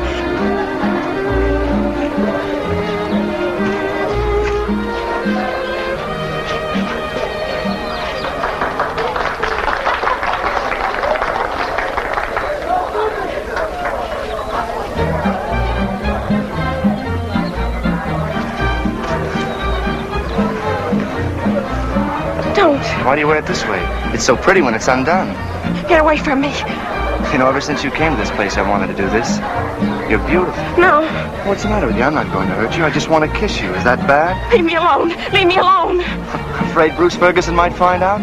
[SPEAKER 16] Why do you wear it this way? It's so pretty when it's undone.
[SPEAKER 15] Get away from me.
[SPEAKER 16] You know, ever since you came to this place, I wanted to do this. You're beautiful.
[SPEAKER 15] No.
[SPEAKER 16] What's the matter with you? I'm not going to hurt you. I just want to kiss you. Is that bad?
[SPEAKER 15] Leave me alone. Leave me alone.
[SPEAKER 16] Afraid Bruce Ferguson might find out?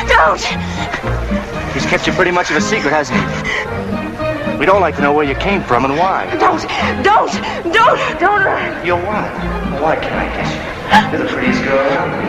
[SPEAKER 15] Don't.
[SPEAKER 16] He's kept you pretty much of a secret, hasn't he? We'd all like to know where you came from and why.
[SPEAKER 15] Don't.
[SPEAKER 16] You're what? Why can't I kiss you? You're the prettiest girl around.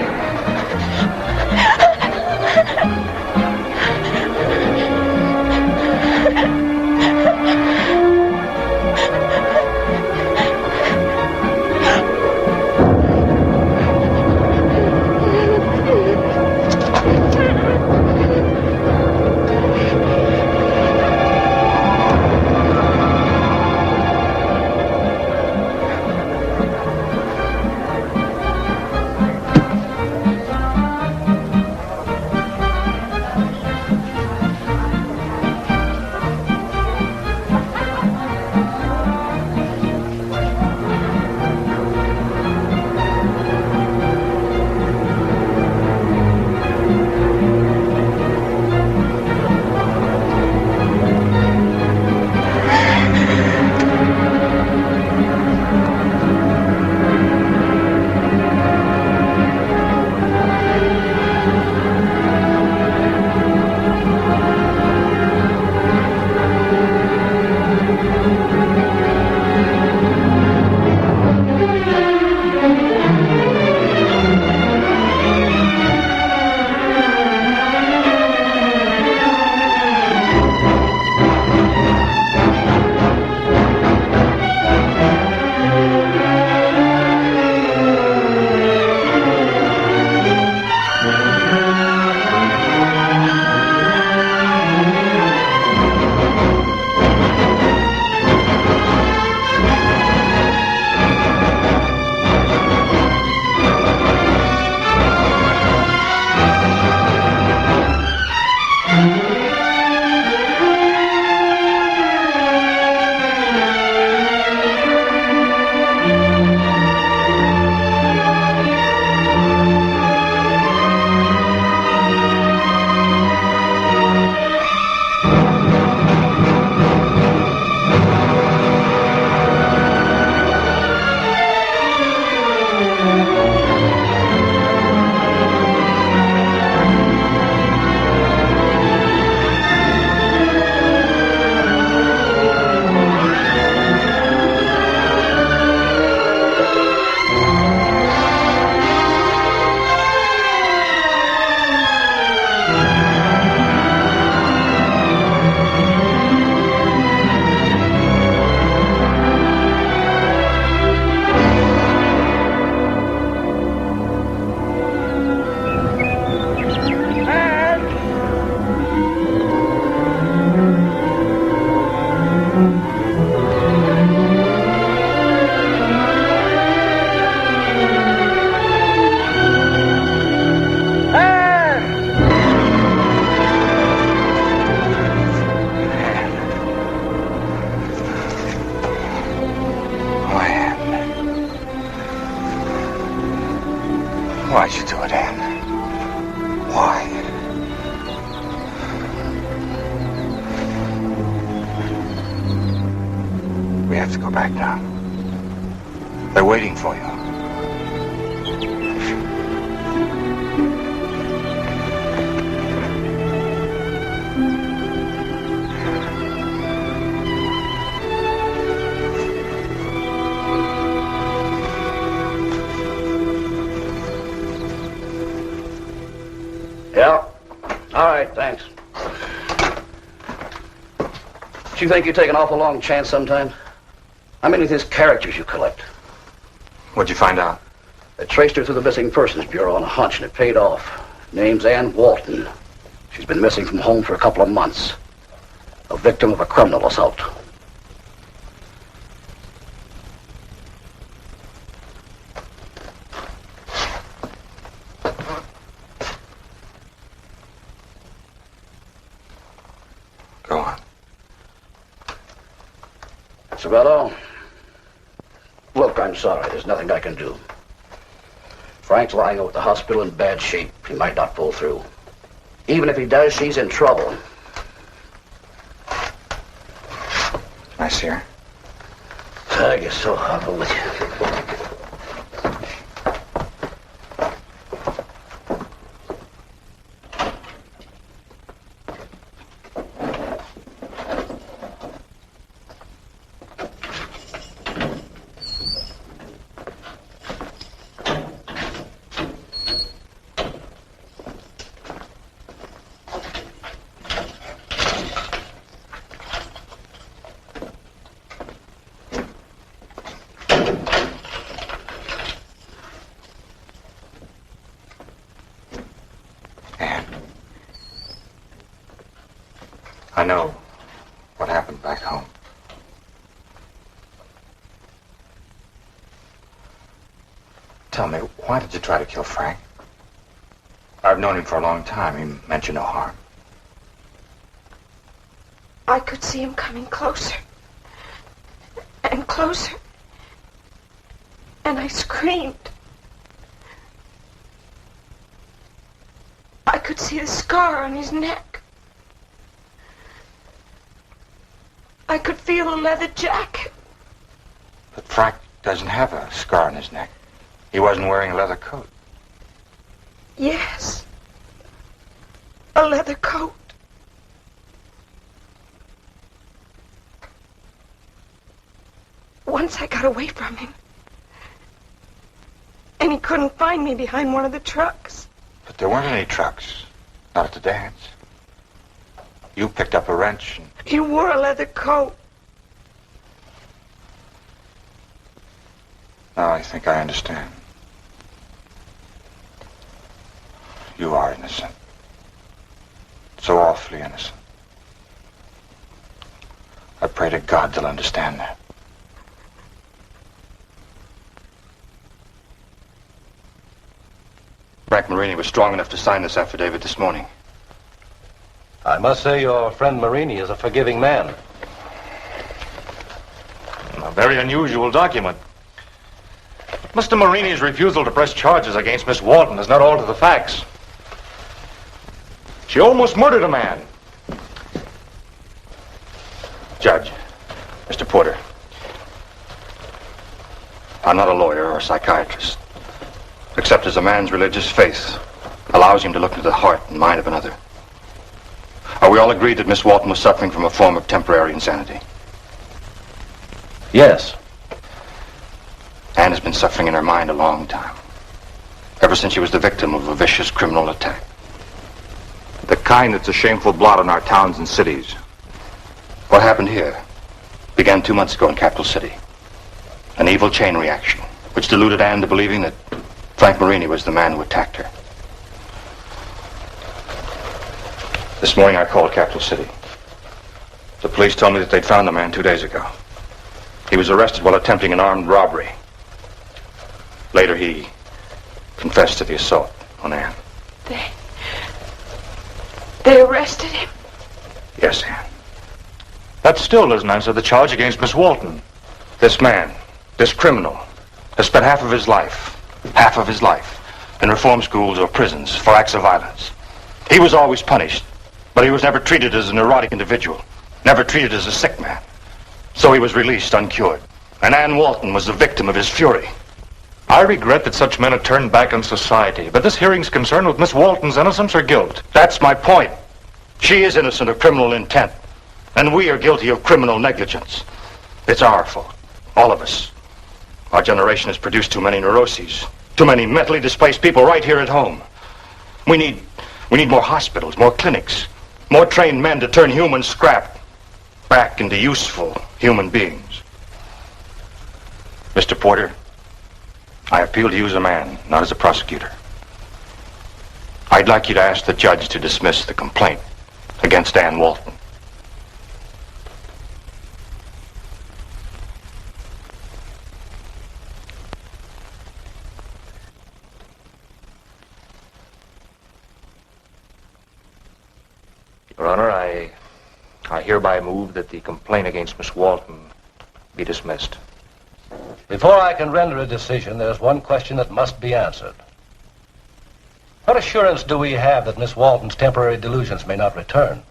[SPEAKER 16] Why'd you do it, Anne? Why? We have to go back now. They're waiting for you.
[SPEAKER 8] Yeah. All right, thanks.
[SPEAKER 17] Do you think you take an awful long chance sometimes? How many of these characters you collect?
[SPEAKER 12] What'd you find out?
[SPEAKER 17] They traced her through the Missing Persons Bureau on a hunch, and it paid off. Name's Ann Walton. She's been missing from home for a couple of months. A victim of a criminal assault.
[SPEAKER 12] Go on.
[SPEAKER 17] That's about all. Look, I'm sorry. There's nothing I can do. Frank's lying over at the hospital in bad shape. He might not pull through. Even if he does, she's in trouble.
[SPEAKER 12] I see her.
[SPEAKER 17] I guess so. I'll go with you.
[SPEAKER 12] I know what happened back home. Tell me, why did you try to kill Frank? I've known him for a long time. He meant you no harm.
[SPEAKER 3] I could see him coming closer and closer, and I screamed. I could see the scar on his neck. I could feel a leather jacket.
[SPEAKER 12] But Frank doesn't have a scar on his neck. He wasn't wearing a leather coat.
[SPEAKER 3] Yes, a leather coat. Once I got away from him, and he couldn't find me behind one of the trucks.
[SPEAKER 12] But there weren't any trucks. Not at the dance. You picked up a wrench and...
[SPEAKER 3] He wore a leather coat.
[SPEAKER 12] Now I think I understand. You are innocent. So awfully innocent. I pray to God they'll understand that.
[SPEAKER 5] Frank Marini was strong enough to sign this affidavit this morning.
[SPEAKER 6] I must say your friend Marini is a forgiving man.
[SPEAKER 11] A very unusual document. Mr. Marini's refusal to press charges against Miss Walton does not alter the facts. She almost murdered a man.
[SPEAKER 5] Judge, Mr. Porter, I'm not a lawyer or a psychiatrist, except as a man's religious faith allows him to look into the heart and mind of another. Are we all agreed that Miss Walton was suffering from a form of temporary insanity?
[SPEAKER 6] Yes.
[SPEAKER 5] Anne has been suffering in her mind a long time, ever since she was the victim of a vicious criminal attack.
[SPEAKER 12] The kind that's a shameful blot on our towns and cities.
[SPEAKER 5] What happened here began 2 months ago in Capital City. An evil chain reaction, which deluded Anne to believing that Frank Marini was the man who attacked her. This morning I called Capital City. The police told me that they'd found the man 2 days ago. He was arrested while attempting an armed robbery. Later he confessed to the assault on Anne.
[SPEAKER 3] They arrested him?
[SPEAKER 5] Yes, Anne.
[SPEAKER 11] That still doesn't answer the charge against Miss Walton.
[SPEAKER 5] This man, this criminal, has spent half of his life, in reform schools or prisons for acts of violence. He was always punished, but he was never treated as a neurotic individual, never treated as a sick man. So he was released uncured, and Anne Walton was the victim of his fury.
[SPEAKER 11] I regret that such men are turned back on society, but this hearing's concerned with Miss Walton's innocence or guilt.
[SPEAKER 5] That's my point. She is innocent of criminal intent, and we are guilty of criminal negligence. It's our fault, all of us. Our generation has produced too many neuroses, too many mentally displaced people right here at home. We need more hospitals, more clinics, more trained men to turn human scrap.
[SPEAKER 12] back into useful human beings. Mr. Porter, I appeal to you as a man, not as a prosecutor. I'd like you to ask the judge to dismiss the complaint against Ann Walton.
[SPEAKER 6] Your Honor, I hereby move that the complaint against Miss Walton be dismissed.
[SPEAKER 18] Before I can render a decision, there's one question that must be answered. What assurance do we have that Miss Walton's temporary delusions may not return?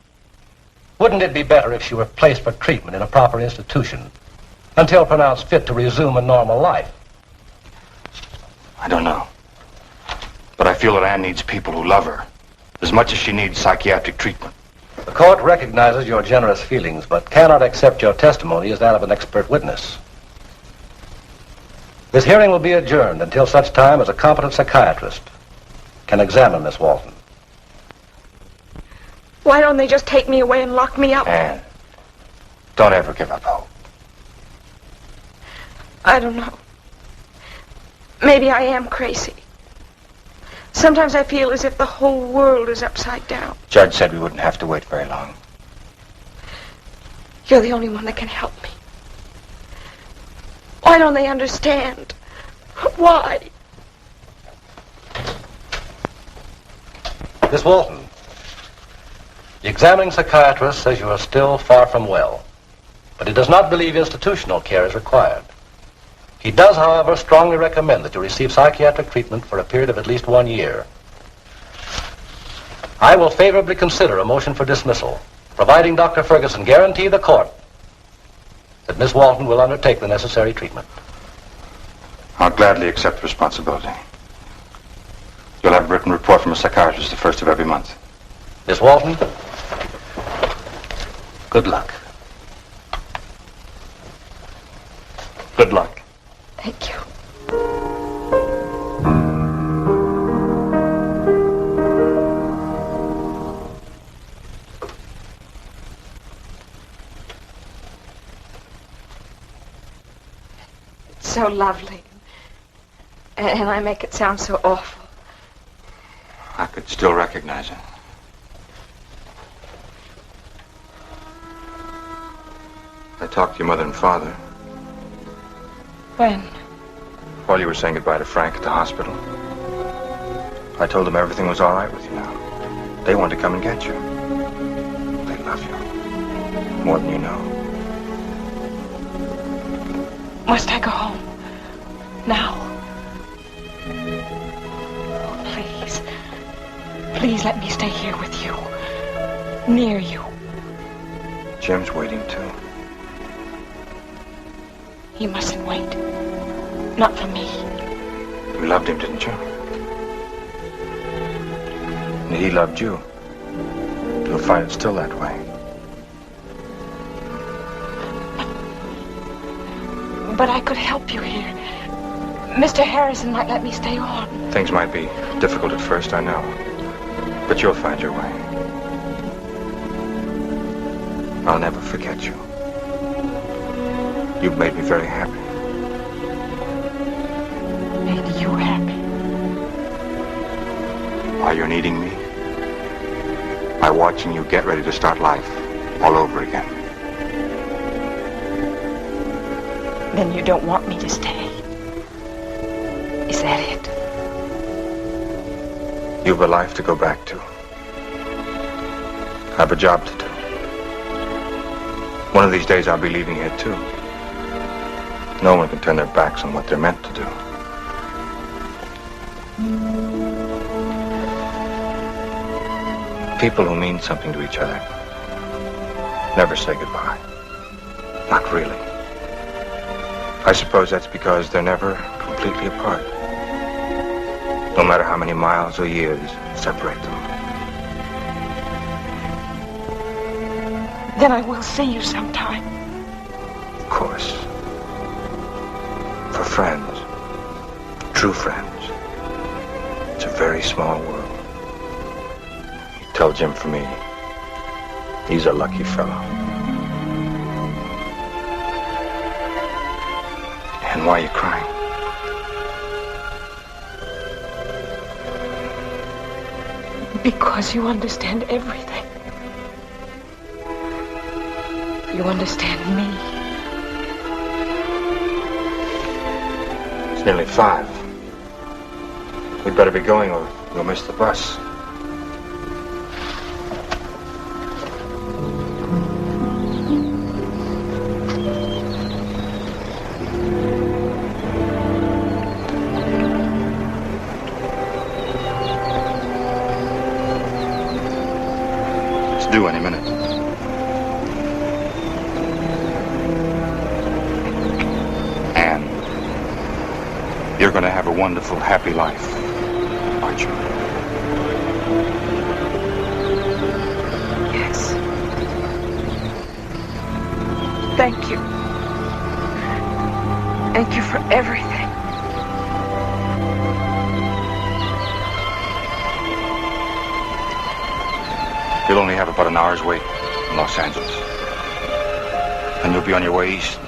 [SPEAKER 18] Wouldn't it be better if she were placed for treatment in a proper institution until pronounced fit to resume a normal life?
[SPEAKER 12] I don't know. But I feel that Ann needs people who love her as much as she needs psychiatric treatment.
[SPEAKER 18] The court recognizes your generous feelings, but cannot accept your testimony as that of an expert witness. This hearing will be adjourned until such time as a competent psychiatrist can examine Miss Walton.
[SPEAKER 3] Why don't they just take me away and lock me up?
[SPEAKER 12] Ann, don't ever give up hope.
[SPEAKER 3] I don't know. Maybe I am crazy. Sometimes I feel as if the whole world is upside down.
[SPEAKER 12] Judge said we wouldn't have to wait very long.
[SPEAKER 3] You're the only one that can help me. Why don't they understand? Why?
[SPEAKER 18] Miss Walton, the examining psychiatrist says you are still far from well, but he does not believe institutional care is required. He does, however, strongly recommend that you receive psychiatric treatment for a period of at least 1 year. I will favorably consider a motion for dismissal, providing Dr. Ferguson guarantee the court that Miss Walton will undertake the necessary treatment.
[SPEAKER 12] I'll gladly accept responsibility. You'll have a written report from a psychiatrist the first of every month.
[SPEAKER 18] Miss Walton, good luck.
[SPEAKER 12] Good luck.
[SPEAKER 3] Thank you. It's so lovely. And I make it sound so awful.
[SPEAKER 12] I could still recognize it. I talked to your mother and father.
[SPEAKER 3] When?
[SPEAKER 12] While you were saying goodbye to Frank at the hospital. I told them everything was all right with you now. They want to come and get you. They love you. More than you know.
[SPEAKER 3] Must I go home? Now? Oh, please. Please let me stay here with you. Near you.
[SPEAKER 12] Jim's waiting too.
[SPEAKER 3] He mustn't wait. Not for me.
[SPEAKER 12] You loved him, didn't you? And he loved you. You'll find it still that way.
[SPEAKER 3] But I could help you here. Mr. Harrison might let me stay on.
[SPEAKER 12] Things might be difficult at first, I know. But you'll find your way. I'll never forget you. You've made me very happy.
[SPEAKER 3] Made you happy?
[SPEAKER 12] By your needing me. By watching you get ready to start life all over again.
[SPEAKER 3] Then you don't want me to stay. Is that it?
[SPEAKER 12] You've a life to go back to. I have a job to do. One of these days I'll be leaving here too. No one can turn their backs on what they're meant to do. People who mean something to each other never say goodbye. Not really. I suppose that's because they're never completely apart. No matter how many miles or years separate them.
[SPEAKER 3] Then I will see you sometime.
[SPEAKER 12] Of course. For friends, true friends, it's a very small world. You tell Jim for me, he's a lucky fellow. And why are you crying?
[SPEAKER 1] Because you understand everything. You understand me.
[SPEAKER 12] It's nearly 5. We'd better be going or we'll miss the bus. It's due any minute. And you're going to have a wonderful, happy life.
[SPEAKER 1] Yes. Thank you. Thank you for everything.
[SPEAKER 12] You'll only have about an hour's wait in Los Angeles. Then you'll be on your way east.